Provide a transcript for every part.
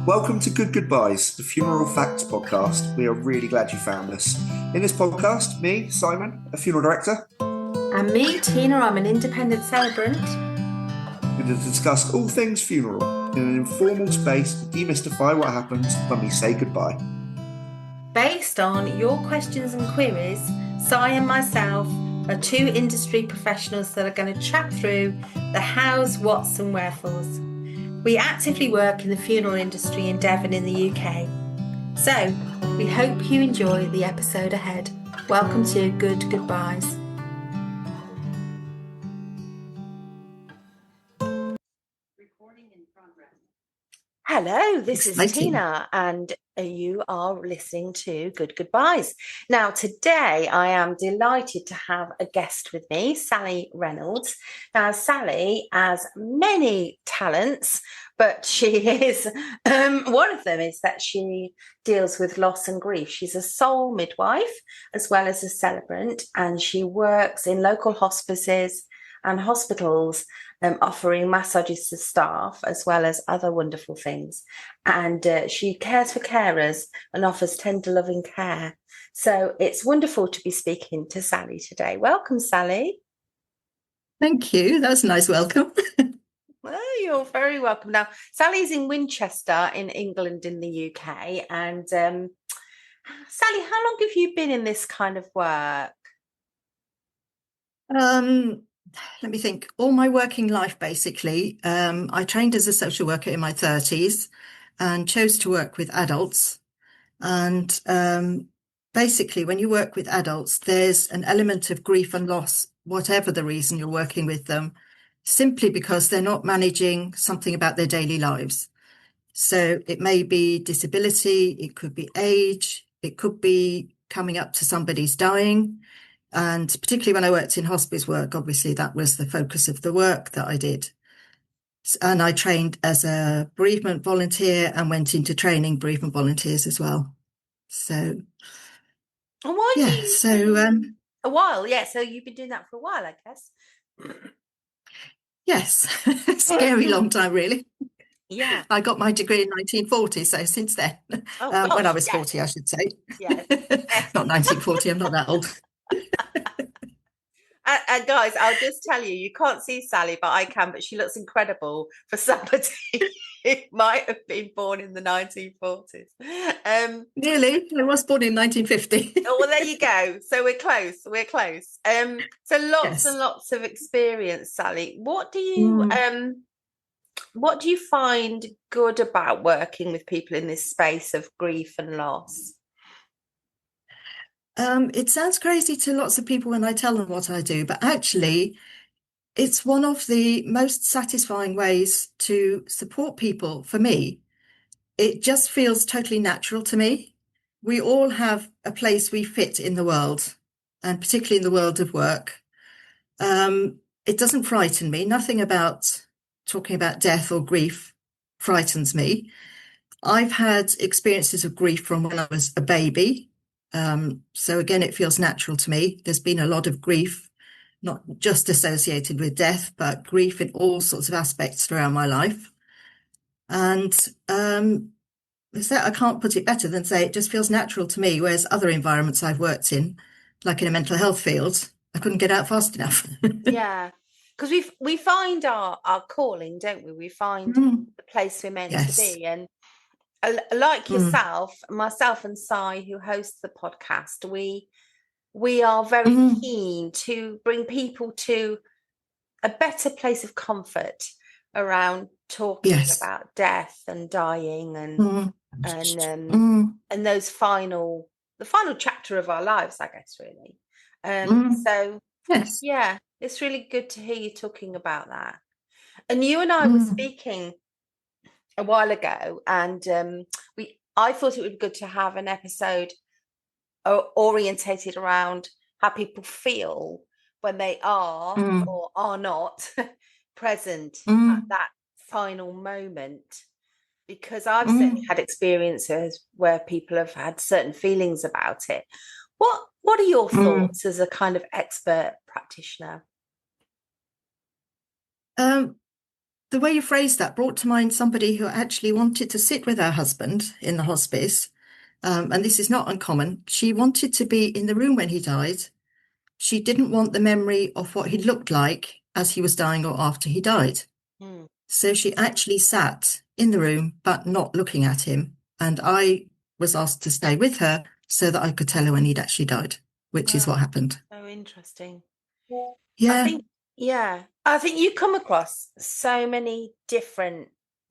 Welcome to Good Goodbyes, the funeral facts podcast. We are really glad you found us. In this podcast, me, Simon, a funeral director, And me, Tina, I'm an independent celebrant. we're going to discuss all things funeral in an informal space to demystify what happens when we say goodbye. Based on your questions and queries, Si and myself are two industry professionals that are going to chat through the hows, whats and wherefores. We actively work in the funeral industry in Devon in the UK. So, we hope you enjoy the episode ahead. Welcome to Good Goodbyes. Hello, this is Tina, and you are listening to Good Goodbyes. Now, today I am delighted to have a guest with me, Sally Reynolds. Now, Sally has many talents, but she is one of them is that she deals with loss and grief. She's a sole midwife as well as a celebrant, and she works in local hospices and hospitals, offering massages to staff as well as other wonderful things. And she cares for carers and offers tender loving care. So it's wonderful to be speaking to Sally today. Welcome, Sally. Thank you. That was a nice welcome. Well, you're very welcome. Now, Sally's in Winchester in England in the UK. And Sally, how long have you been in this kind of work? Let me think. All my working life, basically. I trained as a social worker in my 30s and chose to work with adults. And basically, when you work with adults, there's an element of grief and loss, whatever the reason you're working with them, simply because they're not managing something about their daily lives. So it may be disability, it could be age, it could be coming up to somebody's dying. And particularly when I worked in hospice work, obviously that was the focus of the work that I did. And I trained as a bereavement volunteer and went into training bereavement volunteers as well. So, a while, yeah. So you've been doing that for a while, I guess. Yes, scary long time, really. Yeah. I got my degree in 1940, so since then, when I was 40, I should say. Yes. Not 1940, I'm not that old. And guys, I'll just tell you, you can't see Sally, but I can, but she looks incredible for somebody who might have been born in the 1940s. Nearly. I was born in 1950. Oh, well, there you go. So we're close. So lots and lots of experience, Sally. What do you find good about working with people in this space of grief and loss? It sounds crazy to lots of people when I tell them what I do, but actually it's one of the most satisfying ways to support people for me. It just feels totally natural to me. We all have a place we fit in the world, and particularly in the world of work. It doesn't frighten me. Nothing about talking about death or grief frightens me. I've had experiences of grief from when I was a baby. So again, it feels natural to me. There's been a lot of grief, not just associated with death, but grief in all sorts of aspects throughout my life. And I can't put it better than say it just feels natural to me, whereas other environments I've worked in, like in a mental health field, I couldn't get out fast enough. Yeah, because we find our calling, don't we? We find the place we're meant to be. And like yourself, myself and Si, who hosts the podcast, we are very keen to bring people to a better place of comfort around talking about death and dying and the final chapter of our lives, I guess, really. So yeah, it's really good to hear you talking about that. And you and I were speaking a while ago, and I thought it would be good to have an episode orientated around how people feel when they are or are not present at that final moment, because I've certainly had experiences where people have had certain feelings about it. What are your thoughts as a kind of expert practitioner? the way you phrased that brought to mind somebody who actually wanted to sit with her husband in the hospice. And this is not uncommon. She wanted to be in the room when he died. She didn't want the memory of what he looked like as he was dying or after he died. Mm. So she actually sat in the room, but not looking at him. And I was asked to stay with her so that I could tell her when he'd actually died, which is what happened. So interesting. Yeah. I think you come across so many different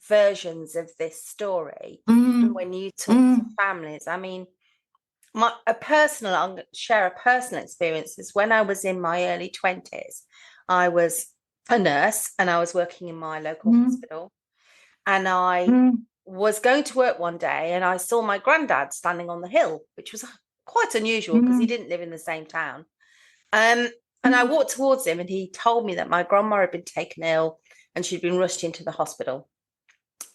versions of this story when you talk to families. I mean, I'll share a personal experience. Is when I was in my early 20s, I was a nurse and I was working in my local hospital, and I was going to work one day and I saw my granddad standing on the hill, which was quite unusual because he didn't live in the same town. And I walked towards him and he told me that my grandma had been taken ill and she'd been rushed into the hospital.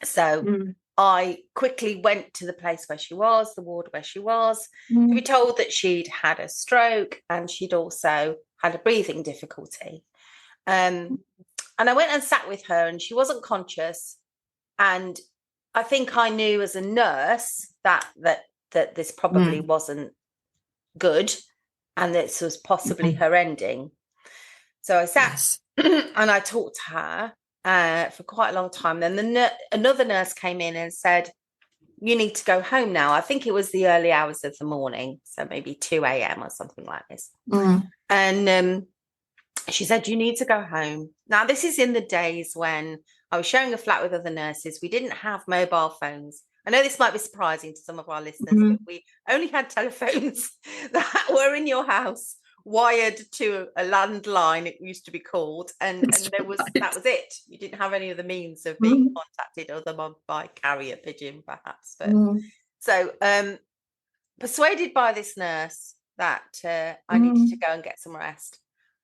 So I quickly went to the place where she was, the ward where she was, to be told that she'd had a stroke and she'd also had a breathing difficulty. And I went and sat with her and she wasn't conscious. And I think I knew as a nurse that this probably wasn't good and this was possibly her ending. So I sat and I talked to her for quite a long time. Then another nurse came in and said, "You need to go home now." I think it was the early hours of the morning, so maybe 2 a.m. or something like this. And she said, "You need to go home." Now, this is in the days when I was sharing a flat with other nurses. We didn't have mobile phones. I know this might be surprising to some of our listeners, but we only had telephones that were in your house, wired to a landline, it used to be called, and that was it. You didn't have any other means of being contacted other than by carrier pigeon, perhaps. But so persuaded by this nurse that I needed to go and get some rest,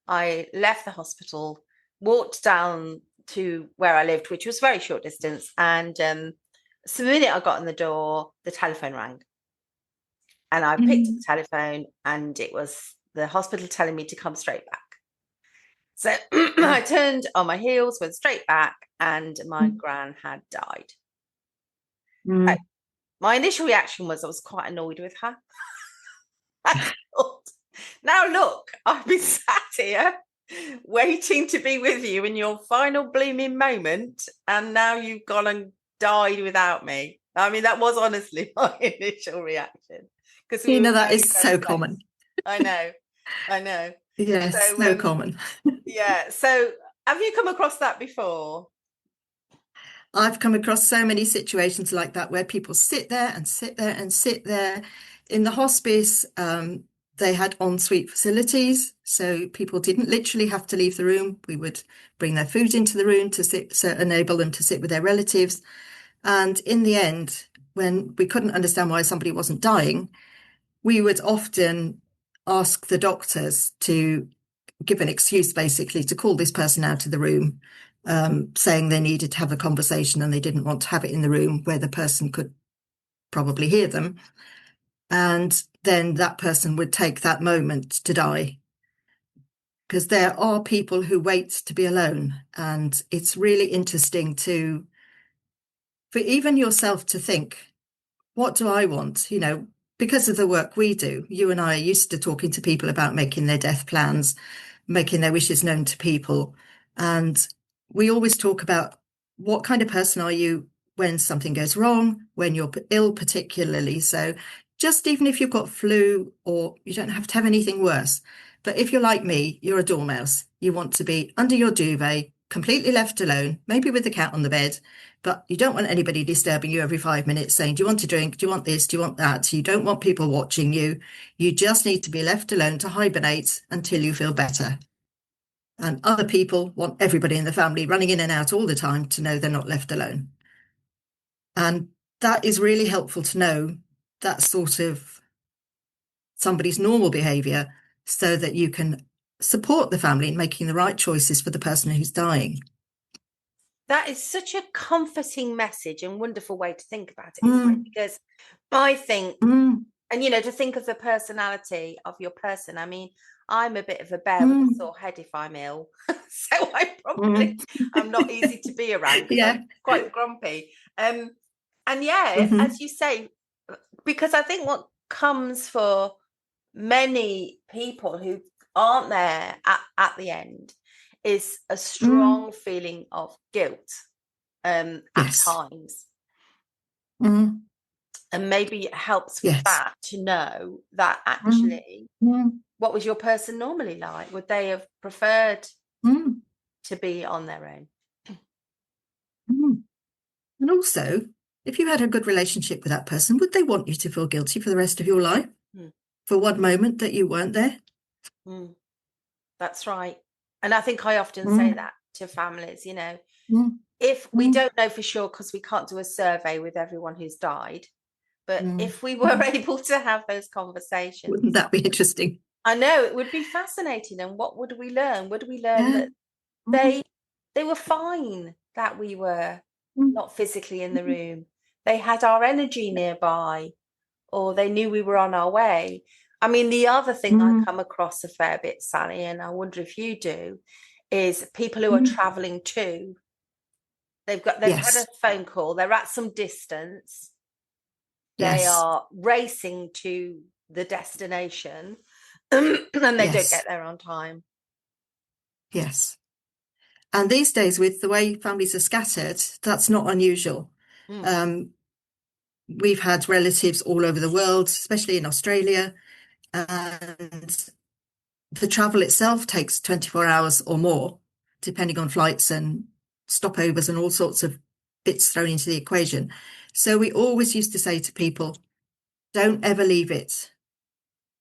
I left the hospital, walked down to where I lived, which was very short distance, and so the minute I got in the door, the telephone rang. And I picked up the telephone and it was the hospital telling me to come straight back. So I turned on my heels, went straight back, and my gran had died. So my initial reaction was I was quite annoyed with her. I thought, now look, I've been sat here waiting to be with you in your final blooming moment, and now you've gone and died without me. I mean, that was honestly my initial reaction. Because that is so common. I know. Yes, so common. Yeah. So have you come across that before? I've come across so many situations like that where people sit there and sit there and sit there. In the hospice, they had ensuite facilities, so people didn't literally have to leave the room. We would bring their food into the room to sit, so enable them to sit with their relatives. And in the end, when we couldn't understand why somebody wasn't dying, we would often ask the doctors to give an excuse, basically, to call this person out of the room, saying they needed to have a conversation and they didn't want to have it in the room where the person could probably hear them. And then that person would take that moment to die. Because there are people who wait to be alone. And it's really interesting for even yourself to think, what do I want? Because of the work we do, you and I are used to talking to people about making their death plans, making their wishes known to people. And we always talk about what kind of person are you when something goes wrong, when you're ill particularly. So just even if you've got flu, or you don't have to have anything worse, but if you're like me, you're a dormouse. You want to be under your duvet, completely left alone, maybe with the cat on the bed, but you don't want anybody disturbing you every 5 minutes saying, do you want to drink? Do you want this? Do you want that? You don't want people watching you. You just need to be left alone to hibernate until you feel better. And other people want everybody in the family running in and out all the time to know they're not left alone. And that is really helpful to know that sort of somebody's normal behaviour so that you can support the family in making the right choices for the person who's dying. That is such a comforting message and wonderful way to think about it, isn't it? Because I think, and to think of the personality of your person. I mean, I'm a bit of a bear with a sore head if I'm ill. So I'm not easy to be around because I'm quite grumpy. And as you say, because I think what comes for many people who aren't there at the end is a strong feeling of guilt at times. And maybe it helps with that to know that actually, what was your person normally like? Would they have preferred to be on their own? And also, if you had a good relationship with that person, would they want you to feel guilty for the rest of your life for one moment that you weren't there? That's right. And I think I often say that to families, you know, if we don't know for sure because we can't do a survey with everyone who's died, but if we were able to have those conversations. Wouldn't that be interesting? I know, it would be fascinating. And what would we learn? Would we learn that they were fine, that we were not physically in the room? They had our energy nearby, or they knew we were on our way. I mean, the other thing I come across a fair bit, Sally, and I wonder if you do, is people who are traveling too. They've had a phone call, they're at some distance. They are racing to the destination and they don't get there on time. Yes. And these days, with the way families are scattered, that's not unusual. We've had relatives all over the world, especially in Australia, and the travel itself takes 24 hours or more, depending on flights and stopovers and all sorts of bits thrown into the equation. So we always used to say to people, don't ever leave it.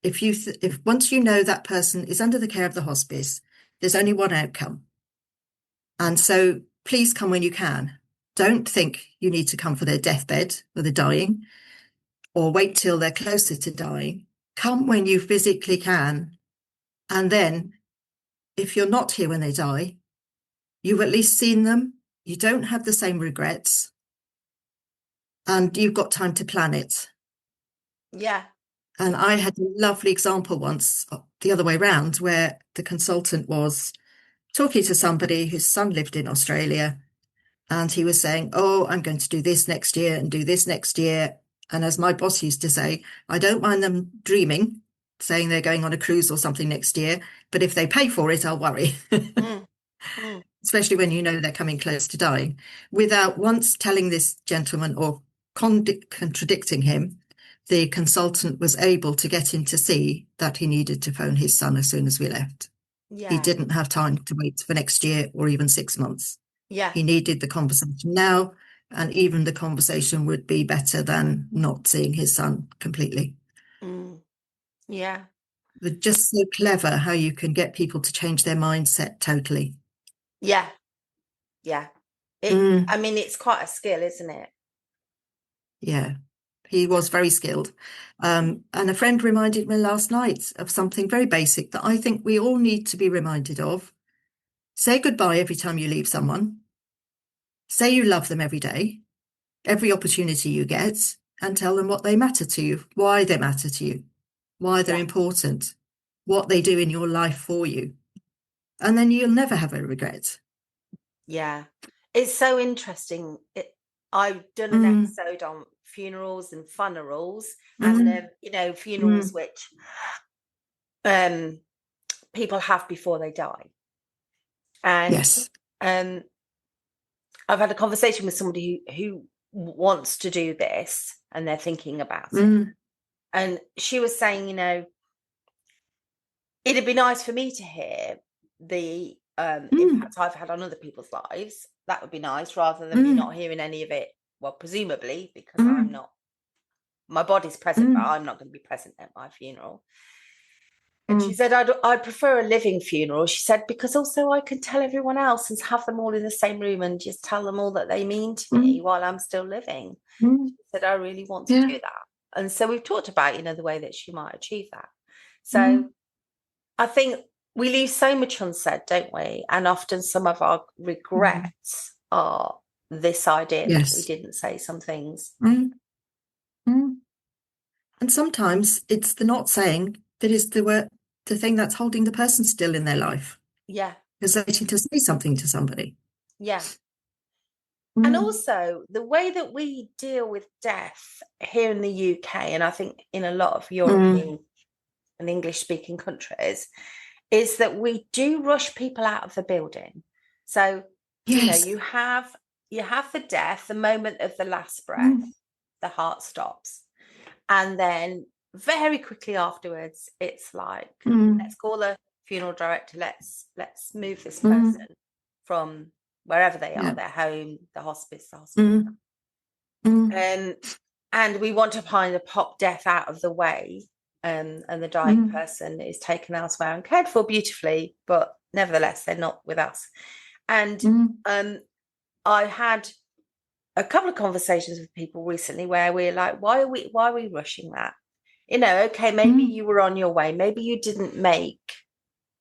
If once you know that person is under the care of the hospice, there's only one outcome. And so please come when you can. Don't think you need to come for their deathbed or they're dying, or wait till they're closer to dying. Come when you physically can. And then if you're not here when they die, you've at least seen them. You don't have the same regrets. And you've got time to plan it. Yeah. And I had a lovely example once, the other way around, where the consultant was talking to somebody whose son lived in Australia. And he was saying, oh, I'm going to do this next year and do this next year. And as my boss used to say, I don't mind them dreaming, saying they're going on a cruise or something next year. But if they pay for it, I'll worry. Especially when you know they're coming close to dying. Without once telling this gentleman or contradicting him, the consultant was able to get him to see that he needed to phone his son as soon as we left. Yeah. He didn't have time to wait for next year or even 6 months. Yeah. He needed the conversation now, and even the conversation would be better than not seeing his son completely. Yeah. They're just so clever how you can get people to change their mindset totally. Yeah. Yeah. I mean, it's quite a skill, isn't it? Yeah, he was very skilled. And a friend reminded me last night of something very basic that I think we all need to be reminded of. Say goodbye every time you leave someone. Say you love them every day, every opportunity you get, and tell them what they matter to you, why they matter to you, why they're important, what they do in your life for you. And then you'll never have a regret. Yeah. It's so interesting. I've done an episode on funerals and funerals and, funerals which people have before they die. And I've had a conversation with somebody who wants to do this and they're thinking about it. And she was saying, it'd be nice for me to hear the impact I've had on other people's lives. That would be nice, rather than me not hearing any of it. Well, presumably, because I'm not, my body's present, but I'm not going to be present at my funeral. And she said, I'd prefer a living funeral. She said, because also I can tell everyone else and have them all in the same room and just tell them all that they mean to me while I'm still living. She said, I really want to do that. And so we've talked about, the way that she might achieve that. So I think we leave so much unsaid, don't we? And often some of our regrets are this idea that we didn't say some things. And sometimes it's the not saying that is the the thing that's holding the person still in their life. Yeah. Because they're waiting to say something to somebody. Yeah. And also the way that we deal with death here in the UK, and I think in a lot of European and English speaking countries, is that we do rush people out of the building. So, Yes. you have the death, the moment of the last breath, the heart stops. And then very quickly afterwards, it's like, let's call the funeral director, let's move this person from wherever they are, their home, the hospice, the hospital. And we want to kind of pop death out of the way, and the dying person is taken elsewhere and cared for beautifully, but nevertheless, they're not with us. And I had a couple of conversations with people recently where we're like, why are we rushing that? Okay, maybe you were on your way, maybe you didn't make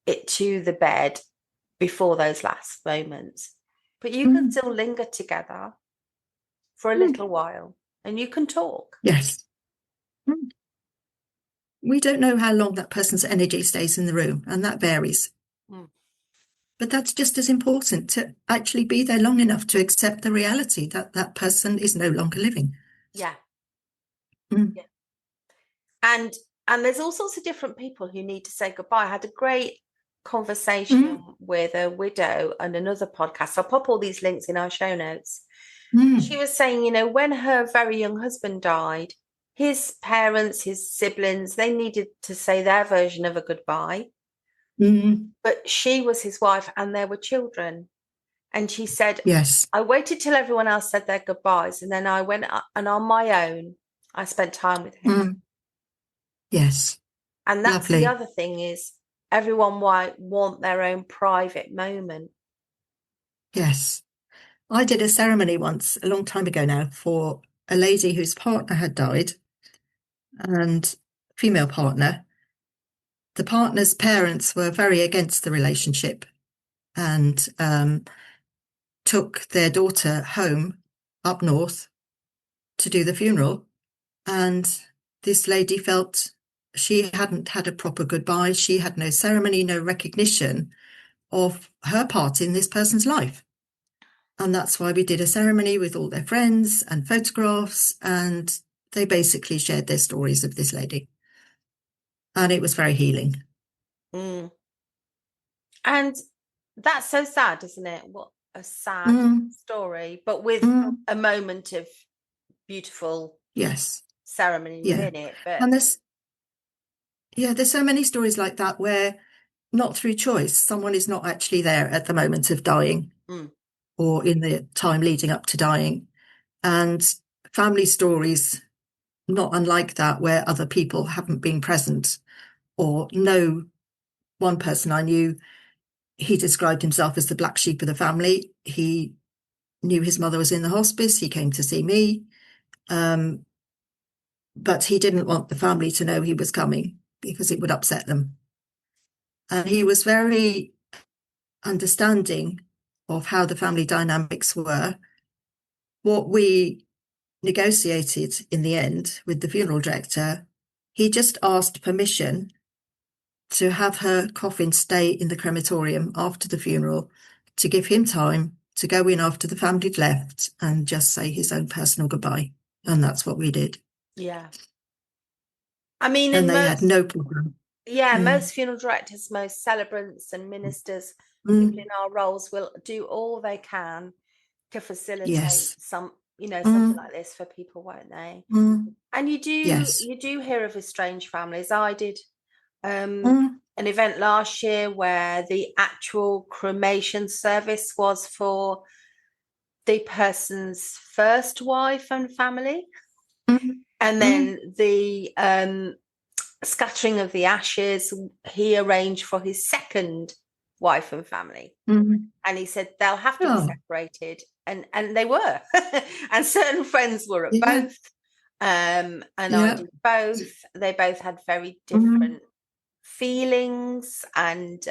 it to the bed before those last moments, but you can still linger together for a little while and you can talk. Yes. We don't know how long that person's energy stays in the room, and that varies. But that's just as important, to actually be there long enough to accept the reality that that person is no longer living. Yeah. Yeah. And there's all sorts of different people who need to say goodbye. I had a great conversation with a widow and another podcast. I'll pop all these links in our show notes. She was saying, when her very young husband died, his parents, his siblings, they needed to say their version of a goodbye. But she was his wife and there were children. And she said, yes, I waited till everyone else said their goodbyes, and then I went and on my own, I spent time with him. Yes. And that's lovely. The other thing is everyone might want their own private moment. Yes. I did a ceremony once, a long time ago now, for a lady whose partner had died, and female partner. The partner's parents were very against the relationship and took their daughter home up north to do the funeral. And this lady felt she hadn't had a proper goodbye. She had no ceremony, no recognition of her part in this person's life. And that's why we did a ceremony with all their friends and photographs, and they basically shared their stories of this lady. And it was very healing. And that's so sad, isn't it? What a sad story, but with a moment of beautiful ceremony within it. But and there's so many stories like that where, not through choice, someone is not actually there at the moment of dying or in the time leading up to dying. And family stories not unlike that, where other people haven't been present. Or one person I knew, he described himself as the black sheep of the family. He knew his mother was in the hospice. He came to see me. But he didn't want the family to know he was coming because it would upset them. And he was very understanding of how the family dynamics were. What we negotiated in the end with the funeral director, he just asked permission to have her coffin stay in the crematorium after the funeral, to give him time to go in after the family had left and just say his own personal goodbye. And that's what we did. Yeah. I mean, and they had no problem. Yeah, most funeral directors, most celebrants and ministers, people in our roles will do all they can to facilitate something like this for people, won't they? And you do hear of estranged families. I did an event last year where the actual cremation service was for the person's first wife and family, and then the scattering of the ashes he arranged for his second wife and family. And he said they'll have to be separated, and they were. And certain friends were at both, and I did both. They both had very different feelings and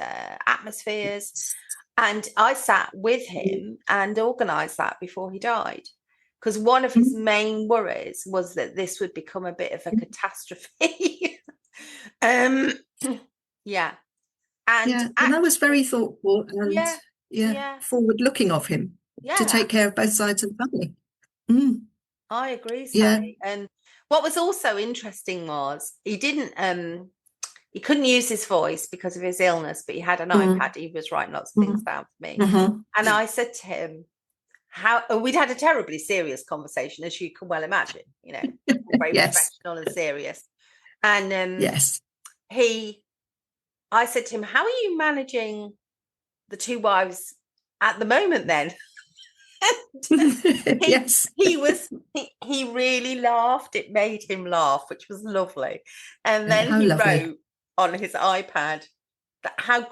atmospheres, and I sat with him and organised that before he died, because one of his main worries was that this would become a bit of a catastrophe. Yeah. And that was very thoughtful and forward looking of him to take care of both sides of the family. I agree, Sally. And what was also interesting was he he couldn't use his voice because of his illness, but he had an iPad. He was writing lots of things down for me. And I said to him, we'd had a terribly serious conversation, as you can well imagine, you know, very professional and serious. And I said to him, how are you managing the two wives at the moment then? He really laughed. It made him laugh, which was lovely. And then he wrote on his iPad that how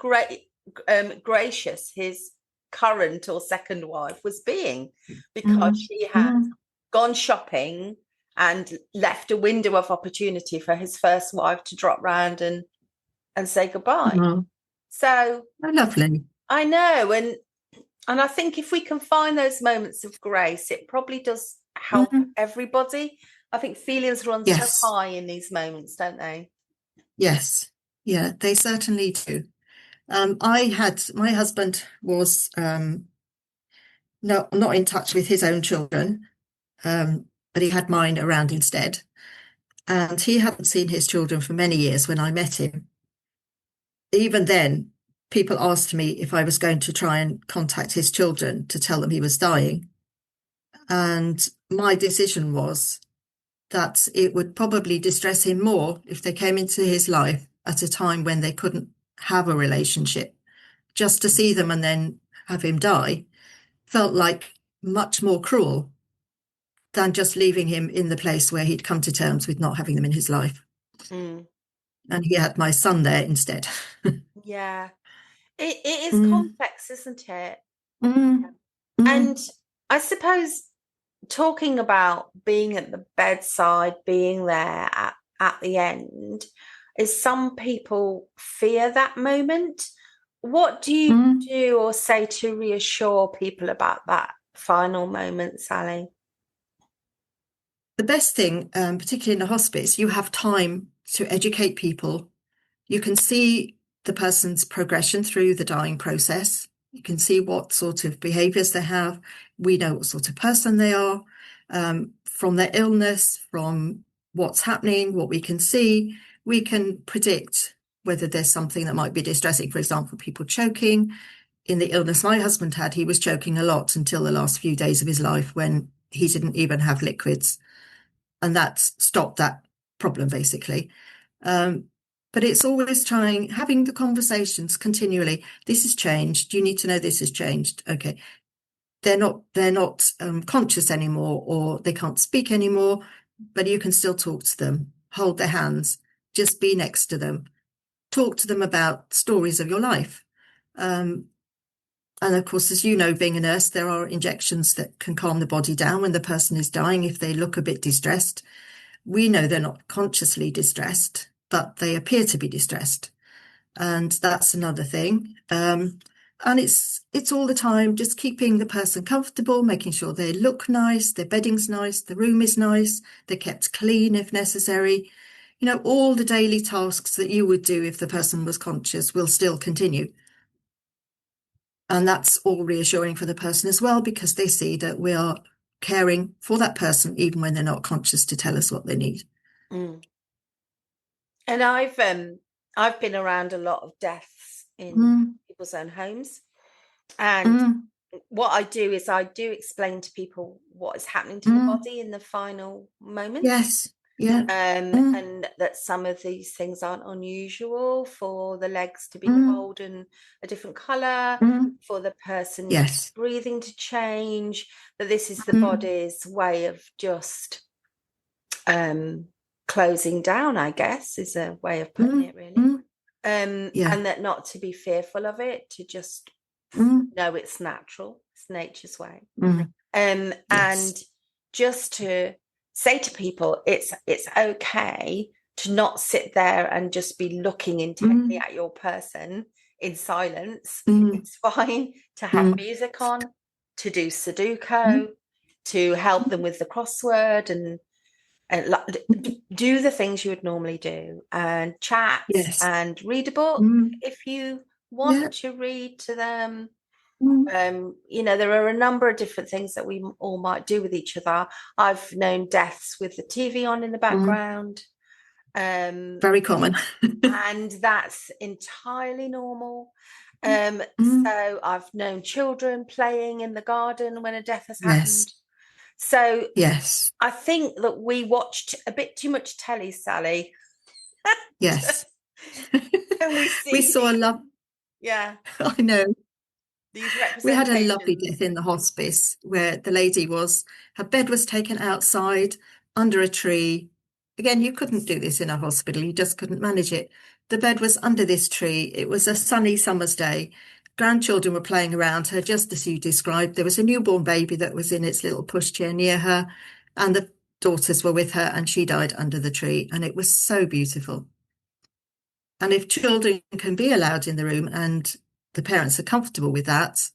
gracious his current or second wife was being, because she had gone shopping and left a window of opportunity for his first wife to drop round and say goodbye. So lovely. I know, and I think if we can find those moments of grace, it probably does help everybody. I think feelings run so high in these moments, don't they? Yes. Yeah, they certainly do. My husband was not in touch with his own children, but he had mine around instead. And he hadn't seen his children for many years when I met him. Even then, people asked me if I was going to try and contact his children to tell them he was dying. And my decision was that it would probably distress him more if they came into his life at a time when they couldn't have a relationship. Just to see them and then have him die felt like much more cruel than just leaving him in the place where he'd come to terms with not having them in his life. And he had my son there instead. Yeah. It is complex, isn't it? And I suppose talking about being at the bedside, being there at the end, is some people fear that moment. What do you do or say to reassure people about that final moment, Sally? The best thing, particularly in a hospice, you have time to educate people. You can see the person's progression through the dying process. You can see what sort of behaviours they have. We know what sort of person they are from their illness, from what's happening, what we can see. We can predict whether there's something that might be distressing. For example, people choking. In the illness my husband had, he was choking a lot until the last few days of his life when he didn't even have liquids. And that stopped that problem, basically. But it's always having the conversations continually. This has changed. You need to know this has changed. Okay. They're not conscious anymore, or they can't speak anymore, but you can still talk to them, hold their hands, just be next to them, talk to them about stories of your life. And of course, as you know, being a nurse, there are injections that can calm the body down when the person is dying if they look a bit distressed. We know they're not consciously distressed, but they appear to be distressed. And that's another thing. And it's all the time just keeping the person comfortable, making sure they look nice, their bedding's nice, the room is nice, they're kept clean if necessary. You know, all the daily tasks that you would do if the person was conscious will still continue. And that's all reassuring for the person as well, because they see that we are caring for that person even when they're not conscious to tell us what they need. And I've been around a lot of deaths in people's own homes, and what I do is I do explain to people what is happening to the body in the final moments. Yes. Yeah. And that some of these things aren't unusual, for the legs to be cold and a different colour, for the person's breathing to change, that this is the body's way of just closing down, I guess, is a way of putting it, really. And that not to be fearful of it, to just know it's natural, it's nature's way. And just to say to people, it's okay to not sit there and just be looking intently at your person in silence. It's fine to have music on, to do Sudoku, to help them with the crossword, and and do the things you would normally do, and chat Yes. and read a book if you want to read to them. There are a number of different things that we all might do with each other. I've known deaths with the TV on in the background. Very common. And that's entirely normal. So I've known children playing in the garden when a death has happened. So yes, I think that we watched a bit too much telly, Sally. Yes. And we saw a love. Yeah. I know. These We had a lovely representations. death in the hospice where the lady her bed was taken outside under a tree. Again, you couldn't do this in a hospital. You just couldn't manage it. The bed was under this tree. It was a sunny summer's day. Grandchildren were playing around her, just as you described. There was a newborn baby that was in its little pushchair near her, and the daughters were with her, and she died under the tree. And it was so beautiful. And if children can be allowed in the room and the parents are comfortable with that,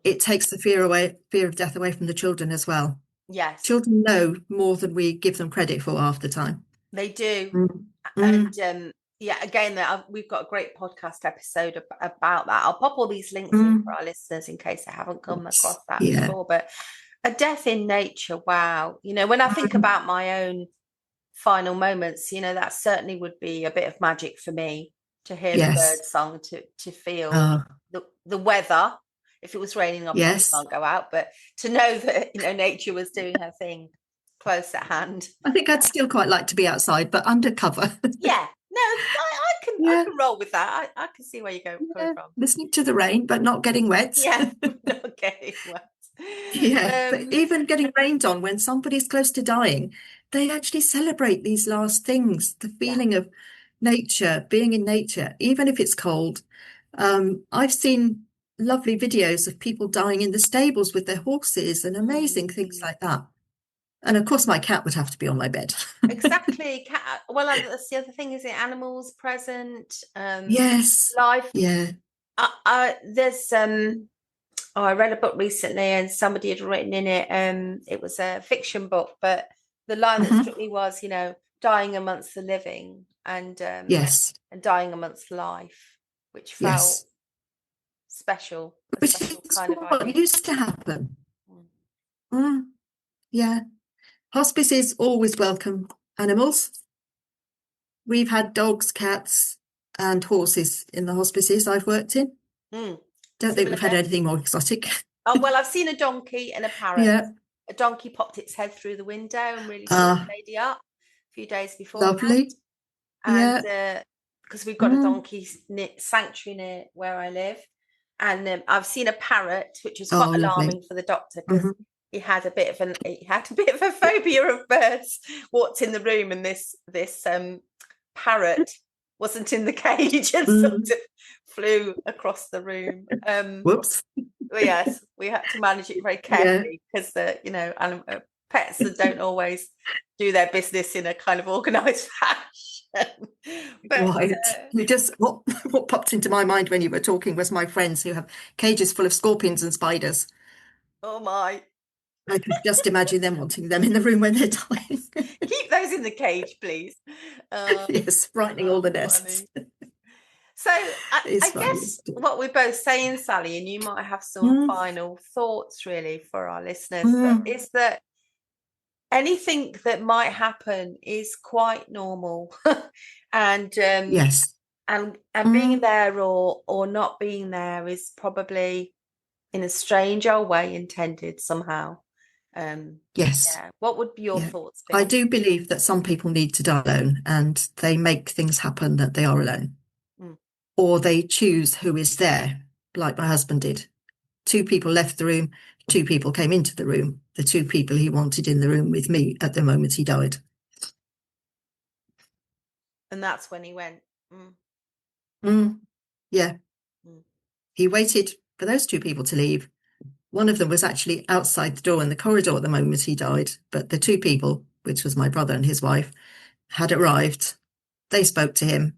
it takes the fear of death away from the children as well. Yes. Children know more than we give them credit for half the time. They do. And again, we've got a great podcast episode about that. I'll pop all these links in for our listeners in case they haven't come across that before. But a death in nature, wow. When I think about my own final moments, that certainly would be a bit of magic for me, to hear the bird song, to feel the weather. If it was raining, I probably can't go out, but to know that nature was doing her thing close at hand. I think I'd still quite like to be outside, but undercover. Yeah, no, I can roll with that. I can see where you're coming from. Listening to the rain, but not getting wet. Yeah, not getting wet. But even getting rained on when somebody's close to dying, they actually celebrate these last things, the feeling of nature, being in nature, even if it's cold. I've seen lovely videos of people dying in the stables with their horses and amazing things like that. And of course, my cat would have to be on my bed. Exactly. Well, that's the other thing, is it animals present? Life. Yeah. There's I read a book recently, and somebody had written in it. It was a fiction book, but the line that struck me was, dying amongst the living, and dying amongst life, which felt special. Which is what used to happen. Yeah. Hospices always welcome animals. We've had dogs, cats, and horses in the hospices I've worked in. Don't think we've had anything more exotic. Oh, well, I've seen a donkey and a parrot. Yeah. A donkey popped its head through the window and really cheered the lady up a few days before. Lovely. And because we've got a donkey sanctuary near where I live. And I've seen a parrot, which was quite alarming for the doctor, because he had a bit of a phobia of birds. Walked in the room, and this parrot wasn't in the cage and sort of flew across the room. Whoops. Yes, we had to manage it very carefully, because pets that don't always do their business in a kind of organised fashion. But, what popped into my mind when you were talking was my friends who have cages full of scorpions and spiders. Oh my. I could just imagine them wanting them in the room when they're dying. Keep those in the cage, please. Yes, frightening all the nests. So I guess what we're both saying, Sally, and you might have some final thoughts really for our listeners, is that anything that might happen is quite normal. And being there or not being there is probably in a strange old way intended somehow. What would your thoughts be? I do believe that some people need to die alone, and they make things happen that they are alone, or they choose who is there, like my husband did. 2 people left the room, 2 people came into the room, the 2 people he wanted in the room with me at the moment he died. And that's when he went. He waited for those 2 people to leave. One of them was actually outside the door in the corridor at the moment he died, but the 2 people, which was my brother and his wife, had arrived. They spoke to him,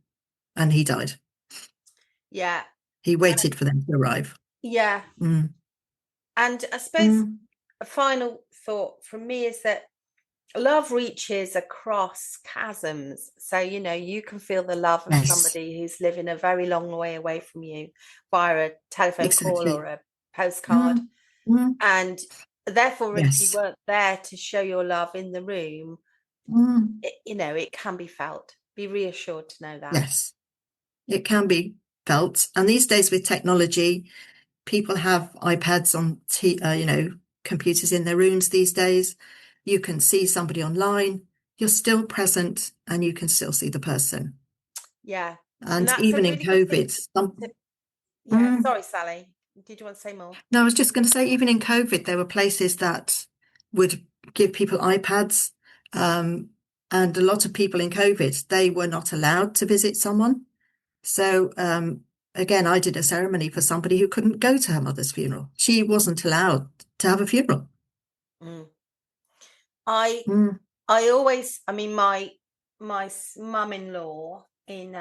and he died. Yeah. He waited for them to arrive. Yeah. And I suppose a final thought from me is that love reaches across chasms. So, you can feel the love of somebody who's living a very long way away from you via a telephone call or a postcard. And therefore, if you weren't there to show your love in the room, it can be felt. Be reassured to know that. Yes, it can be felt. And these days with technology, people have iPads on, computers in their rooms these days. You can see somebody online. You're still present and you can still see the person. Yeah. And even in COVID. Sorry, Sally. Did you want to say more? No, I was just going to say, even in COVID, there were places that would give people iPads. And a lot of people in COVID, they were not allowed to visit someone. So, again, I did a ceremony for somebody who couldn't go to her mother's funeral. She wasn't allowed to have a funeral. I always, my mum-in-law in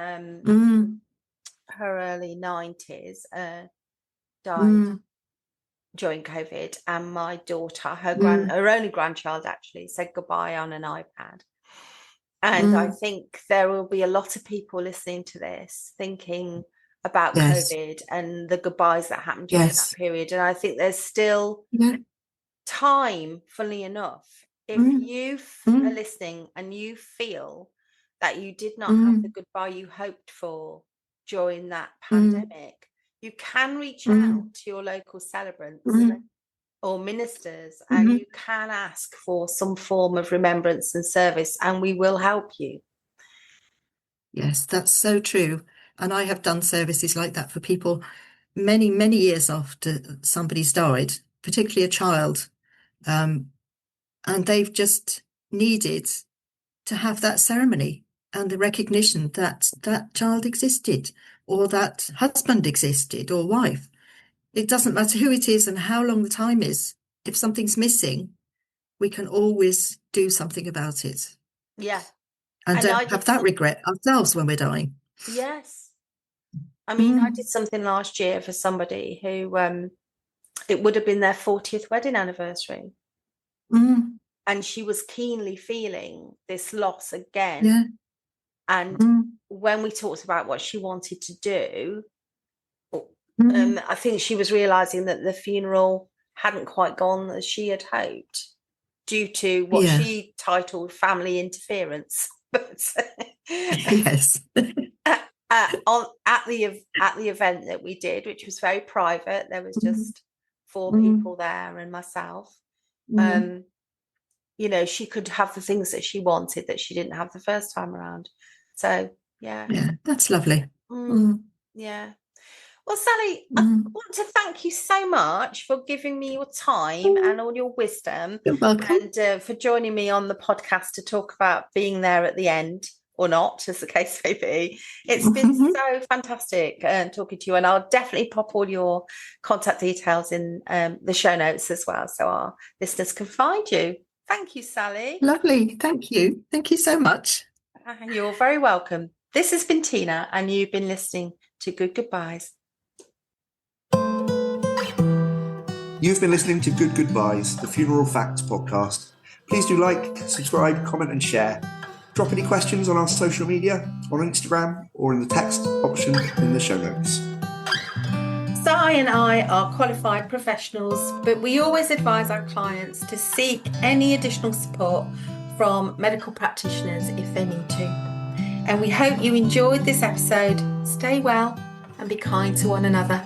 her early 90s died during COVID, and my daughter, her only grandchild actually, said goodbye on an iPad. And I think there will be a lot of people listening to this thinking about COVID and the goodbyes that happened during that period. And I think there's still time, funnily enough, if you are listening and you feel that you did not have the goodbye you hoped for during that pandemic, you can reach out to your local celebrants or ministers, and you can ask for some form of remembrance and service, and we will help you. Yes, that's so true. And I have done services like that for people many, many years after somebody's died, particularly a child. And they've just needed to have that ceremony and the recognition that that child existed, or that husband existed, or wife. It doesn't matter who it is and how long the time is. If something's missing, we can always do something about it. Yeah. And don't have that regret ourselves when we're dying. Yes. I did something last year for somebody who it would have been their 40th wedding anniversary. And she was keenly feeling this loss again. Yeah. And when we talked about what she wanted to do, I think she was realizing that the funeral hadn't quite gone as she had hoped due to what she titled family interference. Yes. At the event that we did, which was very private, there was just 4 people there and myself. She could have the things that she wanted that she didn't have the first time around. So yeah, that's lovely. Yeah. Well, Sally, I want to thank you so much for giving me your time and all your wisdom. You're welcome. And for joining me on the podcast to talk about being there at the end, or not, as the case may be. It's been so fantastic talking to you, and I'll definitely pop all your contact details in the show notes as well, so our listeners can find you. Thank you, Sally. Lovely. Thank you. Thank you so much. You're very welcome. This has been Tina, and you've been listening to Good Goobyes. You've been listening to Good Goobyes, the Funeral Facts podcast. Please do like, subscribe, comment and share. Drop any questions on our social media, on Instagram, or in the text option in the show notes. Si and I are qualified professionals, but we always advise our clients to seek any additional support from medical practitioners if they need to. And we hope you enjoyed this episode. Stay well and be kind to one another.